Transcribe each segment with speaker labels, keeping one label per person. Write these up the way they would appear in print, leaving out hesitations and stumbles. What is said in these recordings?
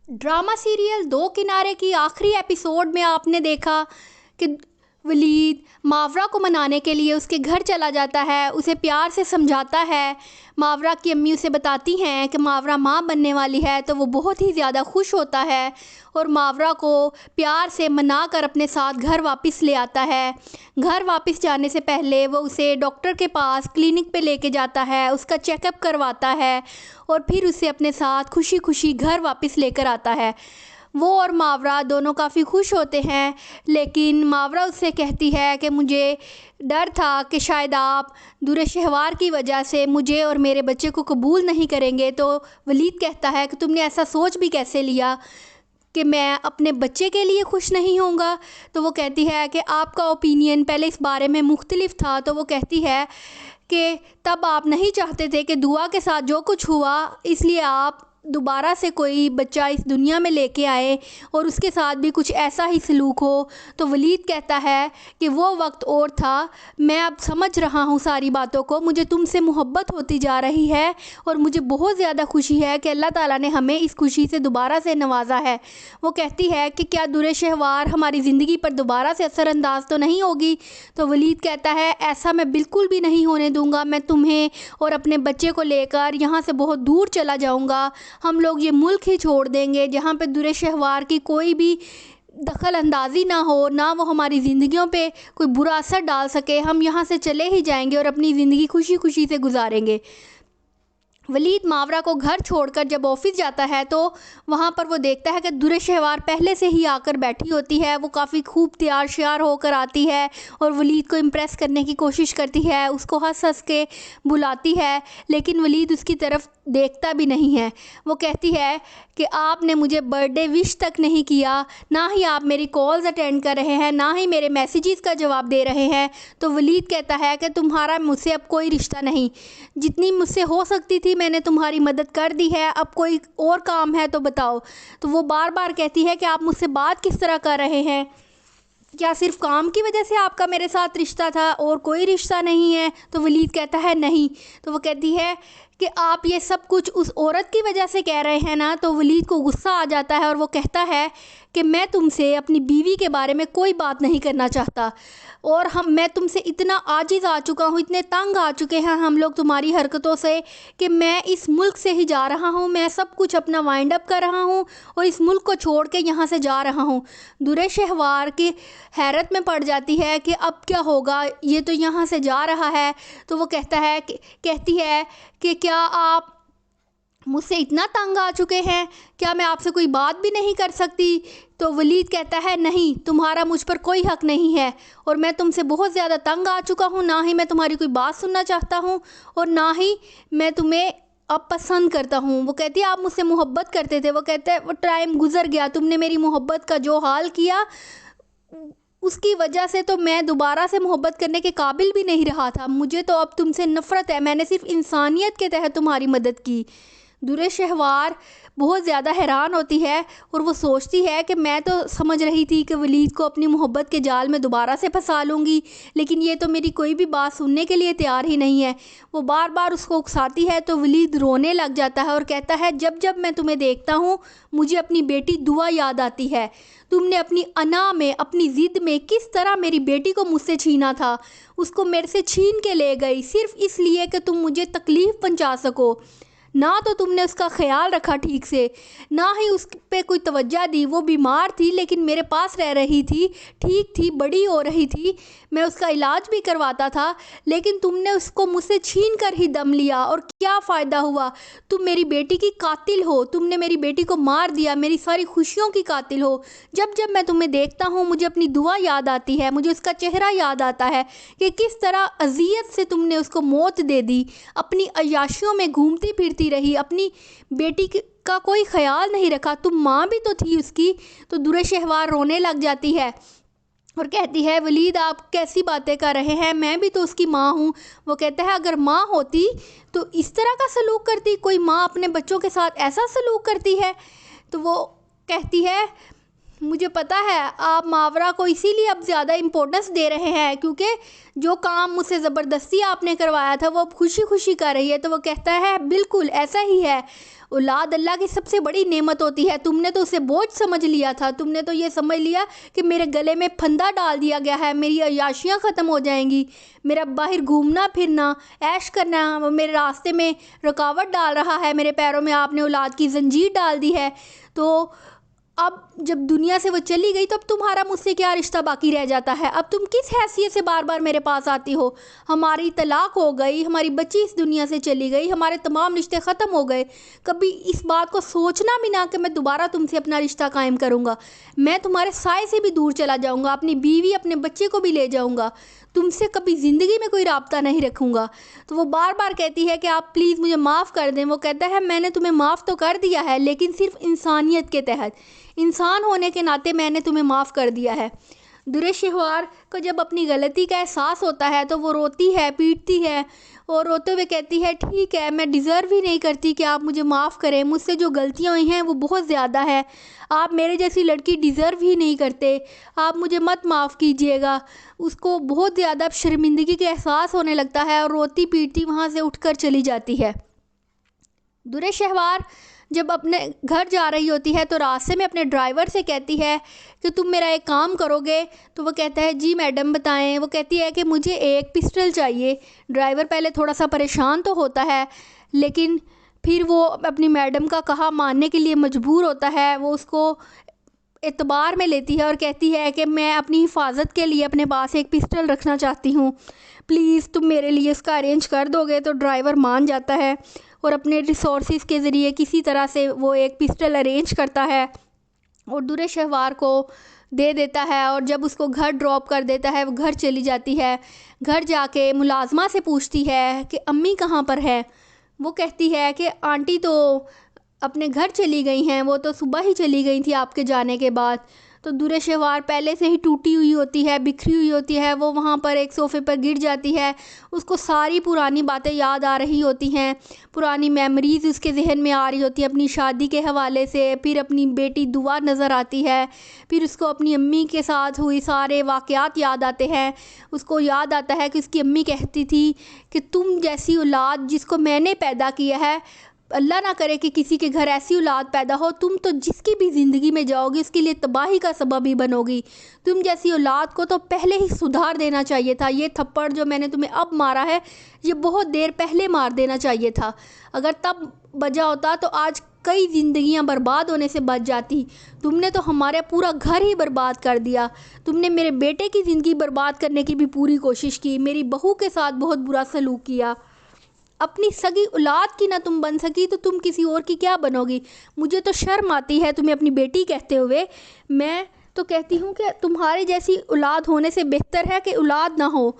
Speaker 1: Drama serial دو کنارے کی آخری ایپیسوڈ میں آپ نے دیکھا کہ ولید ماورا کو منانے کے لیے اس کے گھر چلا جاتا ہے، اسے پیار سے سمجھاتا ہے۔ ماورا کی امی اسے بتاتی ہیں کہ ماورا ماں بننے والی ہے، تو وہ بہت ہی زیادہ خوش ہوتا ہے اور ماورا کو پیار سے منا کر اپنے ساتھ گھر واپس لے آتا ہے۔ گھر واپس جانے سے پہلے وہ اسے ڈاکٹر کے پاس کلینک پہ لے کے جاتا ہے، اس کا چیک اپ کرواتا ہے اور پھر اسے اپنے ساتھ خوشی خوشی گھر واپس لے کر آتا ہے۔ وہ اور ماورا دونوں کافی خوش ہوتے ہیں، لیکن ماورا اس سے کہتی ہے کہ مجھے ڈر تھا کہ شاید آپ دور شہوار کی وجہ سے مجھے اور میرے بچے کو قبول نہیں کریں گے۔ تو ولید کہتا ہے کہ تم نے ایسا سوچ بھی کیسے لیا کہ میں اپنے بچے کے لیے خوش نہیں ہوں گا؟ تو وہ کہتی ہے کہ آپ کا اوپینین پہلے اس بارے میں مختلف تھا۔ تو وہ کہتی ہے کہ تب آپ نہیں چاہتے تھے کہ دعا کے ساتھ جو کچھ ہوا، اس لیے آپ دوبارہ سے کوئی بچہ اس دنیا میں لے کے آئے اور اس کے ساتھ بھی کچھ ایسا ہی سلوک ہو۔ تو ولید کہتا ہے کہ وہ وقت اور تھا، میں اب سمجھ رہا ہوں ساری باتوں کو، مجھے تم سے محبت ہوتی جا رہی ہے اور مجھے بہت زیادہ خوشی ہے کہ اللہ تعالیٰ نے ہمیں اس خوشی سے دوبارہ سے نوازا ہے۔ وہ کہتی ہے کہ کیا دور شہوار ہماری زندگی پر دوبارہ سے اثر انداز تو نہیں ہوگی؟ تو ولید کہتا ہے ایسا میں بالکل بھی نہیں ہونے دوں گا، میں تمہیں اور اپنے بچے کو لے کر یہاں سے بہت دور چلا جاؤں گا، ہم لوگ یہ ملک ہی چھوڑ دیں گے جہاں پہ دور شہوار کی کوئی بھی دخل اندازی نہ ہو، نہ وہ ہماری زندگیوں پہ کوئی برا اثر ڈال سکے، ہم یہاں سے چلے ہی جائیں گے اور اپنی زندگی خوشی خوشی سے گزاریں گے۔ ولید ماورا کو گھر چھوڑ کر جب آفس جاتا ہے تو وہاں پر وہ دیکھتا ہے کہ دور شہوار پہلے سے ہی آ کر بیٹھی ہوتی ہے۔ وہ کافی خوب تیار شیار ہو کر آتی ہے اور ولید کو امپریس کرنے کی کوشش کرتی ہے، اس کو ہنس ہنس کے بلاتی ہے، لیکن ولید اس کی طرف دیکھتا بھی نہیں ہے۔ وہ کہتی ہے کہ آپ نے مجھے برتھ ڈے وش تک نہیں کیا، نہ ہی آپ میری کالز اٹینڈ کر رہے ہیں، نہ ہی میرے میسیجز کا جواب دے رہے ہیں۔ تو ولید کہتا ہے کہ تمہارا مجھ سے اب کوئی رشتہ نہیں، جتنی مجھ سے ہو سکتی تھی میں نے تمہاری مدد کر دی ہے، اب کوئی اور کام ہے تو بتاؤ۔ تو وہ بار بار کہتی ہے کہ آپ مجھ سے بات کس طرح کر رہے ہیں، کیا صرف کام کی وجہ سے آپ کا میرے ساتھ رشتہ تھا اور کوئی رشتہ نہیں ہے؟ تو ولید کہتا ہے نہیں۔ تو وہ کہتی ہے کہ آپ یہ سب کچھ اس عورت کی وجہ سے کہہ رہے ہیں نا؟ تو ولید کو غصہ آ جاتا ہے اور وہ کہتا ہے کہ میں تم سے اپنی بیوی کے بارے میں کوئی بات نہیں کرنا چاہتا، اور میں تم سے اتنا عاجز آ چکا ہوں، اتنے تنگ آ چکے ہیں ہم لوگ تمہاری حرکتوں سے کہ میں اس ملک سے ہی جا رہا ہوں، میں سب کچھ اپنا وائنڈ اپ کر رہا ہوں اور اس ملک کو چھوڑ کے یہاں سے جا رہا ہوں۔ دور شہوار کی حیرت میں پڑ جاتی ہے کہ اب کیا ہوگا، یہ تو یہاں سے جا رہا ہے۔ تو وہ کہتی ہے کہ کیا آپ مجھ سے اتنا تنگ آ چکے ہیں، کیا میں آپ سے کوئی بات بھی نہیں کر سکتی؟ تو ولید کہتا ہے نہیں، تمہارا مجھ پر کوئی حق نہیں ہے اور میں تم سے بہت زیادہ تنگ آ چکا ہوں، نہ ہی میں تمہاری کوئی بات سننا چاہتا ہوں اور نہ ہی میں تمہیں اب پسند کرتا ہوں۔ وہ کہتی ہے آپ مجھ سے محبت کرتے تھے۔ وہ کہتا ہے وہ ٹائم گزر گیا، تم نے میری محبت کا جو حال کیا اس کی وجہ سے تو میں دوبارہ سے محبت کرنے کے قابل بھی نہیں رہا تھا، مجھے تو اب تم سے نفرت ہے، میں نے صرف انسانیت کے تحت تمہاری مدد کی۔ دور شہوار بہت زیادہ حیران ہوتی ہے اور وہ سوچتی ہے کہ میں تو سمجھ رہی تھی کہ ولید کو اپنی محبت کے جال میں دوبارہ سے پھنسا لوں گی، لیکن یہ تو میری کوئی بھی بات سننے کے لیے تیار ہی نہیں ہے۔ وہ بار بار اس کو اکساتی ہے تو ولید رونے لگ جاتا ہے اور کہتا ہے جب جب میں تمہیں دیکھتا ہوں مجھے اپنی بیٹی دعا یاد آتی ہے، تم نے اپنی انا میں، اپنی ضد میں کس طرح میری بیٹی کو مجھ سے چھینا تھا، اس کو میرے سے چھین کے لے گئی صرف اس لیے کہ تم مجھے تکلیف پہنچا سکو۔ نہ تو تم نے اس کا خیال رکھا ٹھیک سے، نہ ہی اس پہ کوئی توجہ دی، وہ بیمار تھی لیکن میرے پاس رہ رہی تھی، ٹھیک تھی، بڑی ہو رہی تھی، میں اس کا علاج بھی کرواتا تھا، لیکن تم نے اس کو مجھ سے چھین کر ہی دم لیا اور کیا فائدہ ہوا؟ تم میری بیٹی کی قاتل ہو، تم نے میری بیٹی کو مار دیا، میری ساری خوشیوں کی قاتل ہو۔ جب جب میں تمہیں دیکھتا ہوں مجھے اپنی دعا یاد آتی ہے، مجھے اس کا چہرہ یاد آتا ہے کہ کس طرح اذیت سے تم نے اس کو موت دے دی، اپنی عیاشیوں میں گھومتی پھرتی رہی، اپنی بیٹی کا کوئی خیال نہیں رکھا، تم ماں بھی تو تھی اس کی۔ تو دور شہوار رونے لگ جاتی ہے اور کہتی ہے ولید آپ کیسی باتیں کر رہے ہیں، میں بھی تو اس کی ماں ہوں۔ وہ کہتا ہے اگر ماں ہوتی تو اس طرح کا سلوک کرتی، کوئی ماں اپنے بچوں کے ساتھ ایسا سلوک کرتی ہے؟ تو وہ کہتی ہے مجھے پتہ ہے آپ ماورا کو اسی لیے اب زیادہ امپورٹنس دے رہے ہیں کیونکہ جو کام مجھ سے زبردستی آپ نے کروایا تھا وہ اب خوشی خوشی کر رہی ہے۔ تو وہ کہتا ہے بالکل ایسا ہی ہے، اولاد اللہ کی سب سے بڑی نعمت ہوتی ہے، تم نے تو اسے بوجھ سمجھ لیا تھا، تم نے تو یہ سمجھ لیا کہ میرے گلے میں پھندا ڈال دیا گیا ہے، میری عیاشیاں ختم ہو جائیں گی، میرا باہر گھومنا پھرنا عیش کرنا میرے راستے میں رکاوٹ ڈال رہا ہے، میرے پیروں میں آپ نے اولاد کی زنجیر ڈال دی ہے۔ تو اب جب دنیا سے وہ چلی گئی تو اب تمہارا مجھ سے کیا رشتہ باقی رہ جاتا ہے؟ اب تم کس حیثیت سے بار بار میرے پاس آتی ہو؟ ہماری طلاق ہو گئی، ہماری بچی اس دنیا سے چلی گئی، ہمارے تمام رشتے ختم ہو گئے، کبھی اس بات کو سوچنا بھی نہ کہ میں دوبارہ تم سے اپنا رشتہ قائم کروں گا، میں تمہارے سائے سے بھی دور چلا جاؤں گا، اپنی بیوی اپنے بچے کو بھی لے جاؤں گا، تم سے کبھی زندگی میں کوئی رابطہ نہیں رکھوں گا۔ تو وہ بار بار کہتی ہے کہ آپ پلیز مجھے معاف کر دیں۔ وہ کہتا ہے میں نے تمہیں معاف تو کر دیا ہے لیکن صرف انسانیت کے تحت، انسان ہونے کے ناطے میں نے تمہیں معاف کر دیا ہے۔ درِ شہوار کو جب اپنی غلطی کا احساس ہوتا ہے تو وہ روتی ہے، پیٹتی ہے اور روتے ہوئے کہتی ہے ٹھیک ہے، میں ڈیزرو ہی نہیں کرتی کہ آپ مجھے معاف کریں، مجھ سے جو غلطیاں ہوئی ہیں وہ بہت زیادہ ہے، آپ میرے جیسی لڑکی ڈیزرو ہی نہیں کرتے، آپ مجھے مت معاف کیجیے گا۔ اس کو بہت زیادہ شرمندگی کا احساس ہونے لگتا ہے اور روتی پیٹتی وہاں سے اٹھ کر چلی جاتی ہے۔ درِ شہوار جب اپنے گھر جا رہی ہوتی ہے تو راستے میں اپنے ڈرائیور سے کہتی ہے کہ تم میرا ایک کام کرو گے؟ تو وہ کہتا ہے جی میڈم بتائیں۔ وہ کہتی ہے کہ مجھے ایک پسٹل چاہیے۔ ڈرائیور پہلے تھوڑا سا پریشان تو ہوتا ہے لیکن پھر وہ اپنی میڈم کا کہا ماننے کے لیے مجبور ہوتا ہے، وہ اس کو اعتبار میں لیتی ہے اور کہتی ہے کہ میں اپنی حفاظت کے لیے اپنے پاس ایک پسٹل رکھنا چاہتی ہوں، پلیز تم میرے لیے اس کا ارینج کر دو گے؟ تو ڈرائیور مان جاتا ہے اور اپنے ریسورسز کے ذریعے کسی طرح سے وہ ایک پسٹل ارینج کرتا ہے اور درِ شہوار کو دے دیتا ہے، اور جب اس کو گھر ڈراپ کر دیتا ہے وہ گھر چلی جاتی ہے۔ گھر جا کے ملازمہ سے پوچھتی ہے کہ امی کہاں پر ہے؟ وہ کہتی ہے کہ آنٹی تو اپنے گھر چلی گئی ہیں، وہ تو صبح ہی چلی گئی تھی آپ کے جانے کے بعد۔ تو درِ شہوار پہلے سے ہی ٹوٹی ہوئی ہوتی ہے، بکھری ہوئی ہوتی ہے، وہ وہاں پر ایک صوفے پر گر جاتی ہے، اس کو ساری پرانی باتیں یاد آ رہی ہوتی ہیں، پرانی میموریز اس کے ذہن میں آ رہی ہوتی ہیں اپنی شادی کے حوالے سے، پھر اپنی بیٹی دعا نظر آتی ہے، پھر اس کو اپنی امی کے ساتھ ہوئی سارے واقعات یاد آتے ہیں۔ اس کو یاد آتا ہے کہ اس کی امی کہتی تھی کہ تم جیسی اولاد جس کو میں نے پیدا کیا ہے، اللہ نہ کرے کہ کسی کے گھر ایسی اولاد پیدا ہو، تم تو جس کی بھی زندگی میں جاؤ گی اس کے لیے تباہی کا سبب ہی بنو گی، تم جیسی اولاد کو تو پہلے ہی سدھار دینا چاہیے تھا، یہ تھپڑ جو میں نے تمہیں اب مارا ہے یہ بہت دیر پہلے مار دینا چاہیے تھا، اگر تب بجا ہوتا تو آج کئی زندگیاں برباد ہونے سے بچ جاتی، تم نے تو ہمارا پورا گھر ہی برباد کر دیا، تم نے میرے بیٹے کی زندگی برباد کرنے کی بھی پوری کوشش کی، میری بہو کے ساتھ بہت برا سلوک کیا، اپنی سگی اولاد کی نہ تم بن سکی تو تم کسی اور کی کیا بنو گی؟ مجھے تو شرم آتی ہے تمہیں اپنی بیٹی کہتے ہوئے، میں تو کہتی ہوں کہ تمہاری جیسی اولاد ہونے سے بہتر ہے کہ اولاد نہ ہو۔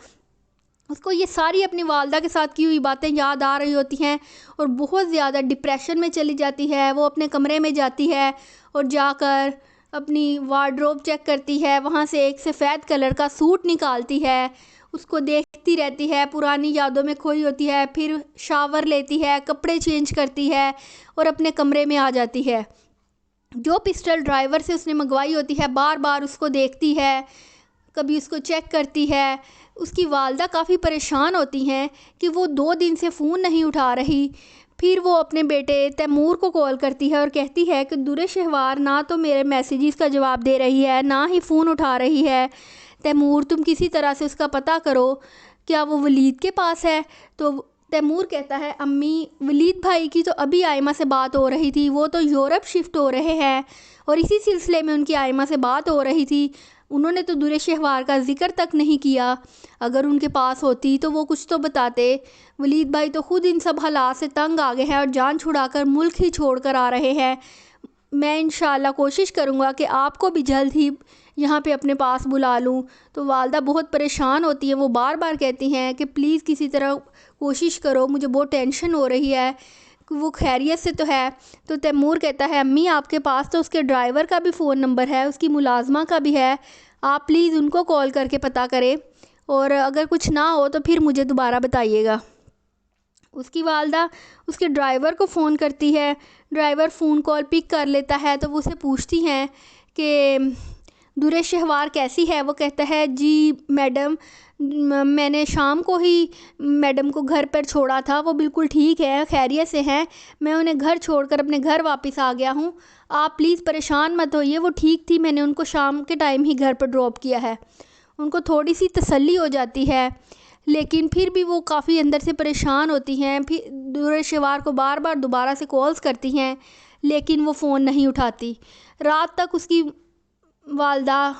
Speaker 1: اس کو یہ ساری اپنی والدہ کے ساتھ کی ہوئی باتیں یاد آ رہی ہوتی ہیں اور بہت زیادہ ڈپریشن میں چلی جاتی ہے۔ وہ اپنے کمرے میں جاتی ہے اور جا کر اپنی وارڈروب چیک کرتی ہے، وہاں سے ایک سفید کلر کا سوٹ نکالتی ہے، اس کو دیکھتی رہتی ہے، پرانی یادوں میں کھوئی ہوتی ہے، پھر شاور لیتی ہے، کپڑے چینج کرتی ہے اور اپنے کمرے میں آ جاتی ہے۔ جو پسٹل ڈرائیور سے اس نے منگوائی ہوتی ہے بار بار اس کو دیکھتی ہے، کبھی اس کو چیک کرتی ہے۔ اس کی والدہ کافی پریشان ہوتی ہیں کہ وہ 2 دن سے فون نہیں اٹھا رہی، پھر وہ اپنے بیٹے تیمور کو کال کرتی ہے اور کہتی ہے کہ درِ شہوار نہ تو میرے میسیجز کا جواب دے رہی ہے نہ ہی فون اٹھا رہی ہے، تیمور تم کسی طرح سے اس کا پتہ کرو، کیا وہ ولید کے پاس ہے؟ تو تیمور کہتا ہے امی ولید بھائی کی تو ابھی آئمہ سے بات ہو رہی تھی، وہ تو یورپ شفٹ ہو رہے ہیں اور اسی سلسلے میں ان کی آئمہ سے بات ہو رہی تھی، انہوں نے تو درِ شہوار کا ذکر تک نہیں کیا، اگر ان کے پاس ہوتی تو وہ کچھ تو بتاتے، ولید بھائی تو خود ان سب حالات سے تنگ آ گئے ہیں اور جان چھڑا کر ملک ہی چھوڑ کر آ رہے ہیں، میں انشاءاللہ کوشش کروں گا کہ آپ کو بھی جلد ہی یہاں پہ اپنے پاس بلا لوں۔ تو والدہ بہت پریشان ہوتی ہیں، وہ بار بار کہتی ہیں کہ پلیز کسی طرح کوشش کرو، مجھے بہت ٹینشن ہو رہی ہے کہ وہ خیریت سے تو ہے۔ تو تیمور کہتا ہے امی آپ کے پاس تو اس کے ڈرائیور کا بھی فون نمبر ہے، اس کی ملازمہ کا بھی ہے، آپ پلیز ان کو کال کر کے پتہ کریں اور اگر کچھ نہ ہو تو پھر مجھے دوبارہ بتائیے گا۔ اس کی والدہ اس کے ڈرائیور کو فون کرتی ہے، ڈرائیور فون کال پک کر لیتا ہے تو وہ اسے پوچھتی ہیں کہ درِ شہوار کیسی ہے؟ وہ کہتا ہے جی میڈم میں نے شام کو ہی میڈم کو گھر پر چھوڑا تھا، وہ بالکل ٹھیک ہے، خیریت سے ہیں، میں انہیں گھر چھوڑ کر اپنے گھر واپس آ گیا ہوں، آپ پلیز پریشان مت ہوئیے، وہ ٹھیک تھی، میں نے ان کو شام کے ٹائم ہی گھر پر ڈراپ کیا ہے۔ ان کو تھوڑی سی تسلی ہو جاتی ہے، لیکن پھر بھی وہ کافی اندر سے پریشان ہوتی ہیں، پھر درِ شہوار کو بار بار دوبارہ سے کالز کرتی ہیں لیکن وہ فون نہیں اٹھاتی۔ رات تک اس کی والدہ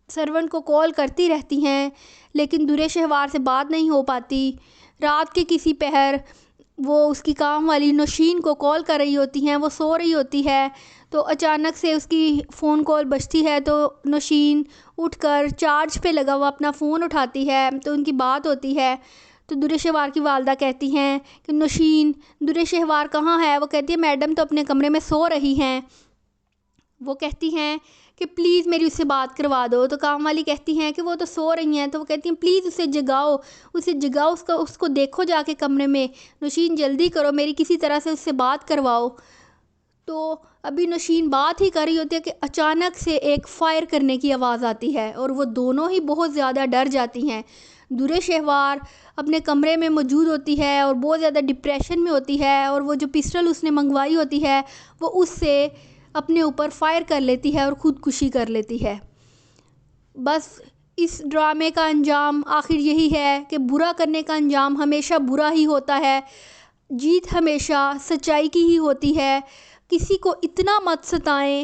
Speaker 1: سرونٹ کو کال کرتی رہتی ہیں لیکن درِ شہوار سے بات نہیں ہو پاتی۔ رات کے کسی پہر وہ اس کی کام والی نوشین کو کال کر رہی ہوتی ہیں، وہ سو رہی ہوتی ہے تو اچانک سے اس کی فون کال بجتی ہے تو نوشین اٹھ کر چارج پہ لگا ہوا اپنا فون اٹھاتی ہے تو ان کی بات ہوتی ہے۔ تو درِ شہوار کی والدہ کہتی ہیں کہ نوشین درِ شہوار کہاں ہے؟ وہ کہتی ہے میڈم تو اپنے کمرے میں سو رہی ہیں۔ وہ کہتی ہیں کہ پلیز میری اس سے بات کروا دو، تو کام والی کہتی ہیں کہ وہ تو سو رہی ہیں، تو وہ کہتی ہیں پلیز اسے جگاؤ، اس کو دیکھو جا کے کمرے میں، نوشین جلدی کرو، میری کسی طرح سے اس سے بات کرواؤ۔ تو ابھی نوشین بات ہی کر رہی ہوتی ہے کہ اچانک سے ایک فائر کرنے کی آواز آتی ہے اور وہ دونوں ہی بہت زیادہ ڈر جاتی ہیں۔ درِ شہوار اپنے کمرے میں موجود ہوتی ہے اور بہت زیادہ ڈپریشن میں ہوتی ہے اور وہ جو پسٹل اس نے منگوائی ہوتی ہے وہ اس سے اپنے اوپر فائر کر لیتی ہے اور خودکشی کر لیتی ہے۔ بس اس ڈرامے کا انجام آخر یہی ہے کہ برا کرنے کا انجام ہمیشہ برا ہی ہوتا ہے، جیت ہمیشہ سچائی کی ہی ہوتی ہے۔ کسی کو اتنا مت ستائیں